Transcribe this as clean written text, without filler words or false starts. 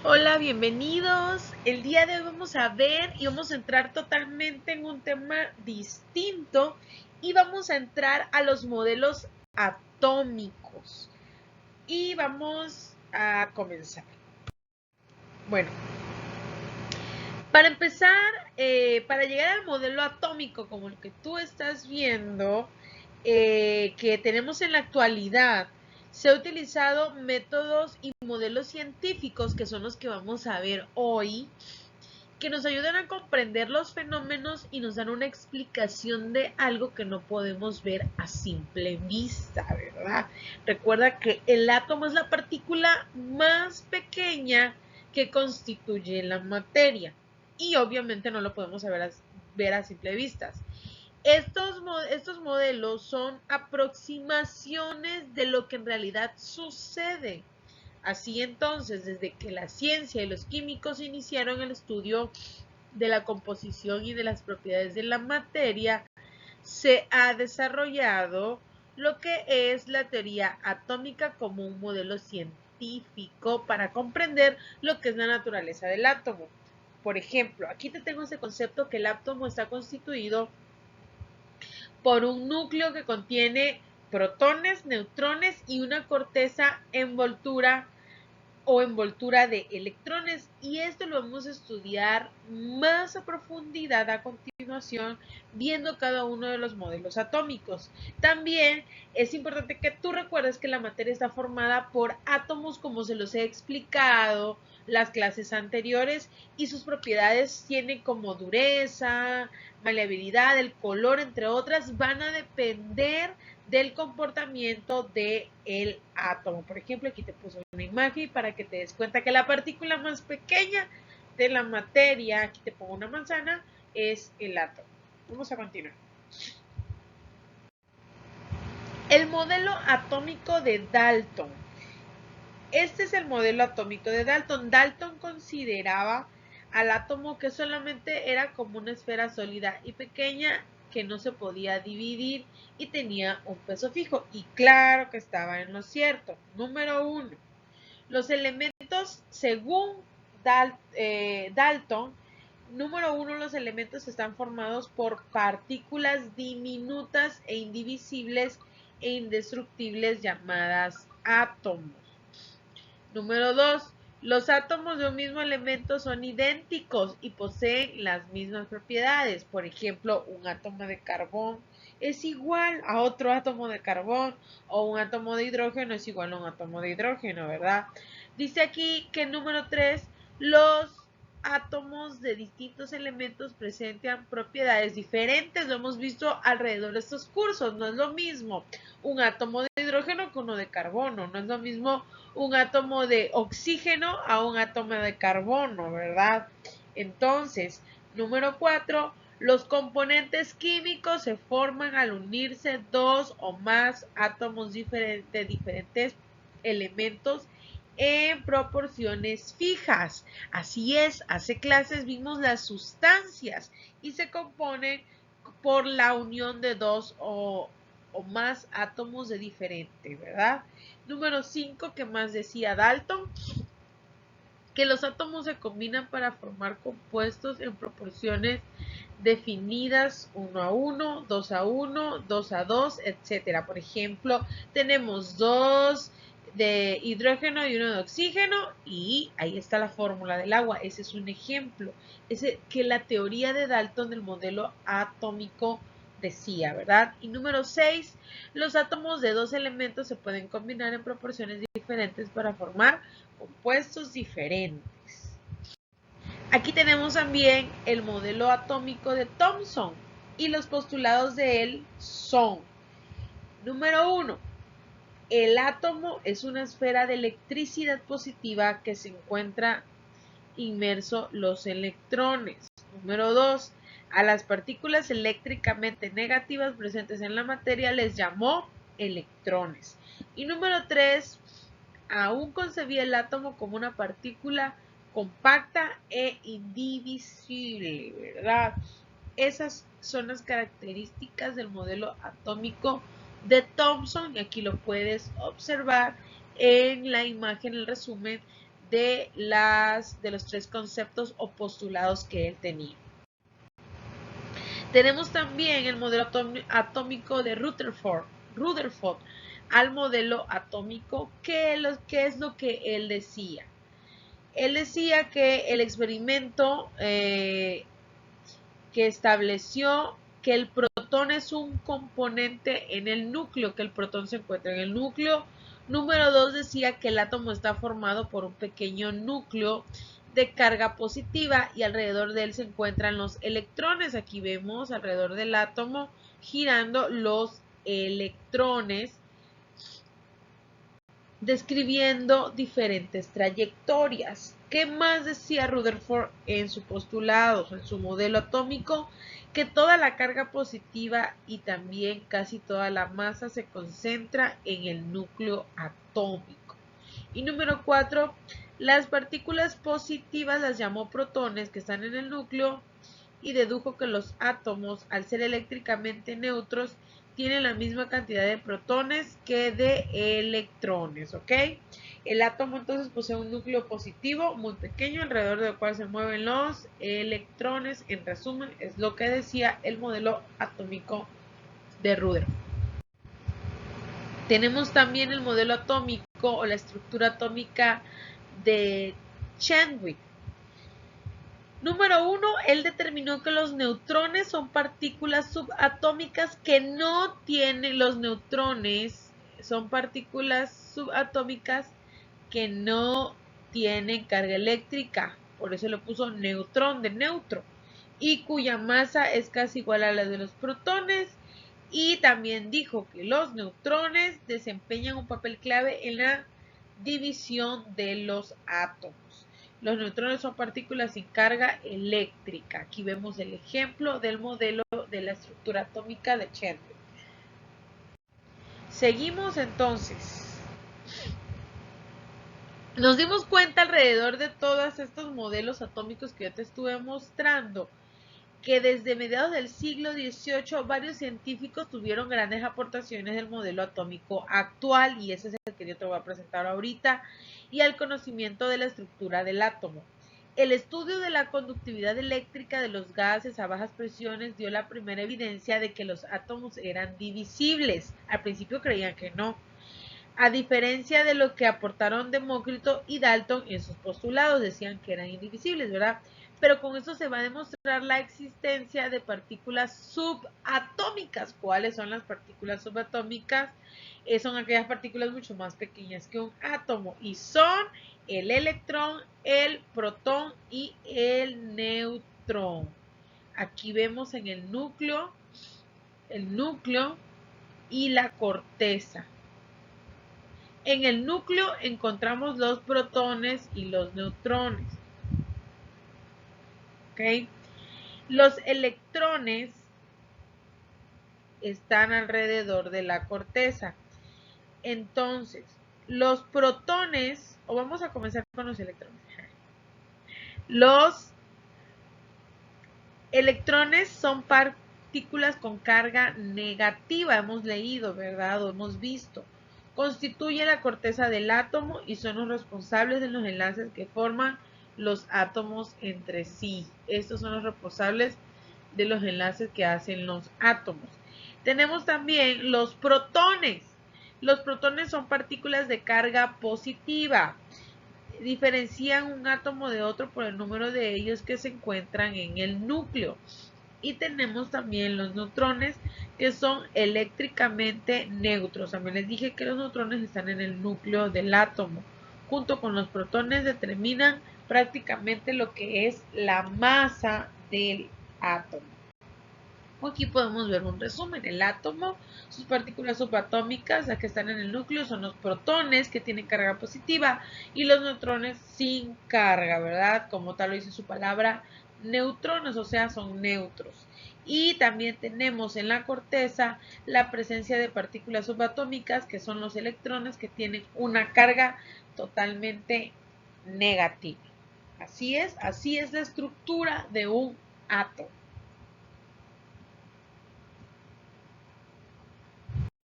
Hola, bienvenidos. El día de hoy vamos a ver y vamos a entrar totalmente en un tema distinto y vamos a entrar a los modelos atómicos. Y vamos a comenzar. Bueno, para empezar, para llegar al modelo atómico como el que tú estás viendo, que tenemos en la actualidad, se han utilizado métodos y modelos científicos que son los que vamos a ver hoy, que nos ayudan a comprender los fenómenos y nos dan una explicación de algo que no podemos ver a simple vista, ¿verdad? Recuerda que el átomo es la partícula más pequeña que constituye la materia y obviamente no lo podemos ver a simple vista. Estos modelos son aproximaciones de lo que en realidad sucede. Así entonces, desde que la ciencia y los químicos iniciaron el estudio de la composición y de las propiedades de la materia, se ha desarrollado lo que es la teoría atómica como un modelo científico para comprender lo que es la naturaleza del átomo. Por ejemplo, aquí te tengo ese concepto que el átomo está constituido por un núcleo que contiene protones, neutrones y una corteza envoltura de electrones, y esto lo vamos a estudiar más a profundidad a continuación viendo cada uno de los modelos atómicos. También es importante que tú recuerdes que la materia está formada por átomos, como se los he explicado las clases anteriores, y sus propiedades tienen como dureza, maleabilidad, el color, entre otras, van a depender del comportamiento del átomo. Por ejemplo, aquí te puse una imagen para que te des cuenta que la partícula más pequeña de la materia, aquí te pongo una manzana, es el átomo. Vamos a continuar. El modelo atómico de Dalton. Este es el modelo atómico de Dalton. Dalton consideraba al átomo que solamente era como una esfera sólida y pequeña que no se podía dividir y tenía un peso fijo. Y claro que estaba en lo cierto. Número 1. Los elementos, según Dalton, número 1, los elementos están formados por partículas diminutas e indivisibles e indestructibles llamadas átomos. Número 2. Los átomos de un mismo elemento son idénticos y poseen las mismas propiedades. Por ejemplo, un átomo de carbón es igual a otro átomo de carbón, o un átomo de hidrógeno es igual a un átomo de hidrógeno, ¿verdad? Dice aquí que número 3, los átomos de distintos elementos presentan propiedades diferentes. Lo hemos visto alrededor de estos cursos. No es lo mismo un átomo de hidrógeno que uno de carbono. No es lo mismo un átomo de oxígeno a un átomo de carbono, ¿verdad? Entonces, número 4, los componentes químicos se forman al unirse dos o más átomos de diferentes elementos en proporciones fijas. Así es, hace clases vimos las sustancias y se componen por la unión de dos o más átomos de diferente, ¿verdad? Número 5, ¿qué más decía Dalton? Que los átomos se combinan para formar compuestos en proporciones definidas 1 a 1, 2 a 1, 2 a 2, etc. Por ejemplo, tenemos 2 de hidrógeno y 1 de oxígeno, y ahí está la fórmula del agua. Ese es un ejemplo. Ese que la teoría de Dalton del modelo atómico decía, ¿verdad? Y número 6, los átomos de dos elementos se pueden combinar en proporciones diferentes para formar compuestos diferentes. Aquí tenemos también el modelo atómico de Thomson y los postulados de él son: número 1, el átomo es una esfera de electricidad positiva que se encuentra inmerso los electrones. Número 2, a las partículas eléctricamente negativas presentes en la materia les llamó electrones. Y número 3, aún concebía el átomo como una partícula compacta e indivisible, ¿verdad? Esas son las características del modelo atómico de Thomson, y aquí lo puedes observar en la imagen, el resumen de los tres conceptos o postulados que él tenía. Tenemos también el modelo atómico de Rutherford al modelo atómico. ¿Qué es lo que él decía? Él decía que el experimento que estableció que el protón es un componente en el núcleo, que el protón se encuentra en el núcleo. Número 2 decía que el átomo está formado por un pequeño núcleo de carga positiva y alrededor de él se encuentran los electrones. Aquí vemos alrededor del átomo girando los electrones, describiendo diferentes trayectorias. ¿Qué más decía Rutherford en su postulado, en su modelo atómico? Que toda la carga positiva y también casi toda la masa se concentra en el núcleo atómico. Y número 4, las partículas positivas las llamó protones que están en el núcleo y dedujo que los átomos, al ser eléctricamente neutros, tienen la misma cantidad de protones que de electrones, ¿ok? El átomo entonces posee un núcleo positivo muy pequeño alrededor del cual se mueven los electrones. En resumen, es lo que decía el modelo atómico de Rutherford. Tenemos también el modelo atómico o la estructura atómica de Chadwick. Número 1, él determinó que los neutrones son partículas subatómicas que no tienen, los neutrones son partículas subatómicas que no tienen carga eléctrica, por eso le puso neutrón de neutro, y cuya masa es casi igual a la de los protones. Y también dijo que los neutrones desempeñan un papel clave en la división de los átomos. Los neutrones son partículas sin carga eléctrica. Aquí vemos el ejemplo del modelo de la estructura atómica de Chadwick. Seguimos entonces. Nos dimos cuenta alrededor de todos estos modelos atómicos que yo te estuve mostrando que desde mediados del siglo XVIII varios científicos tuvieron grandes aportaciones del modelo atómico actual, y ese es el que yo te voy a presentar ahorita, y al conocimiento de la estructura del átomo. El estudio de la conductividad eléctrica de los gases a bajas presiones dio la primera evidencia de que los átomos eran divisibles. Al principio creían que no, a diferencia de lo que aportaron Demócrito y Dalton en sus postulados, decían que eran indivisibles, ¿verdad? Pero con esto se va a demostrar la existencia de partículas subatómicas. ¿Cuáles son las partículas subatómicas? Son aquellas partículas mucho más pequeñas que un átomo y son el electrón, el protón y el neutrón. Aquí vemos en el núcleo y la corteza. En el núcleo encontramos los protones y los neutrones. ¿Okay? Los electrones están alrededor de la corteza. Entonces, los protones, o vamos a comenzar con los electrones. Los electrones son partículas con carga negativa, hemos leído, ¿verdad? O hemos visto. Constituyen la corteza del átomo y son los responsables de los enlaces que forman los átomos entre sí. Estos son los responsables de los enlaces que hacen los átomos. Tenemos también los protones. Los protones son partículas de carga positiva. Diferencian un átomo de otro por el número de ellos que se encuentran en el núcleo. Y tenemos también los neutrones, que son eléctricamente neutros. También les dije que los neutrones están en el núcleo del átomo. Junto con los protones determinan prácticamente lo que es la masa del átomo. Aquí podemos ver un resumen. El átomo, sus partículas subatómicas, las que están en el núcleo, son los protones que tienen carga positiva y los neutrones sin carga, ¿verdad? Como tal lo dice su palabra, neutrones, o sea, son neutros. Y también tenemos en la corteza la presencia de partículas subatómicas, que son los electrones, que tienen una carga totalmente negativa. Así es la estructura de un átomo.